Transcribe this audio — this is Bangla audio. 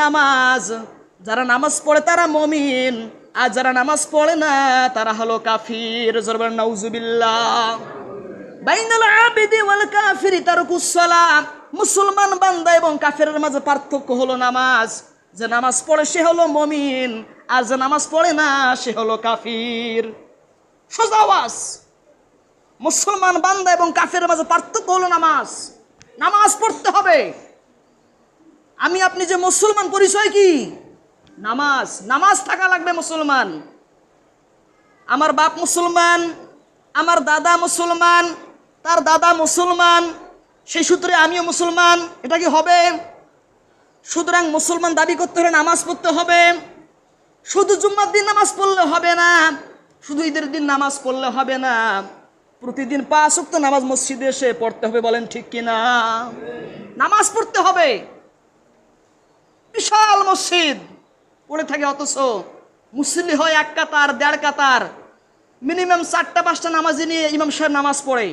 নামাজ, যারা নামাজ পড়ে তারা মুমিন, আর যারা নামাজ পড়ে না তারা হলো কাফির। জরবার নাউজুবিল্লাহ। বাইনাল আবিদি ওয়াল কাফিরি তারকুস সালাত। মুসলমান বান্দা এবং কাফেরের মাঝে পার্থক্য হলো নামাজ। যে নামাজ পড়ে সে হলো মুমিন, আর যে নামাজ পড়ে না সে হলো কাফির। সোজা আওয়াজ। মুসলমান বান্দা এবং কাফেরের মাঝে পার্থক্য হলো নামাজ। নামাজ পড়তে হবে। আমি আপনি যে মুসলমান, পরিচয় কি? নামাজ। নামাজ থাকা লাগবে মুসলমান। আমার বাপ মুসলমান, আমার দাদা মুসলমান, তার দাদা মুসলমান, সেই সূত্রে আমিও মুসলমান। এটা কি হবে? সুতরাং মুসলমান দাবি করতে হলে নামাজ পড়তে হবে। শুধু জুম্মার দিন নামাজ পড়লে হবে না, শুধু ঈদের দিন নামাজ পড়লে হবে না, প্রতিদিন 5 ওয়াক্ত নামাজ মসজিদে এসে পড়তে হবে। বলেন ঠিক কিনা? নামাজ পড়তে হবে। বিশাল মসজিদ পড়ে থাকে, অথচ মুসল্লি হয় 1 কাতার 1.5 কাতার, মিনিমাম 4টা 5টা নামাজি নিয়ে ইমাম সাহেব নামাজ পড়ে।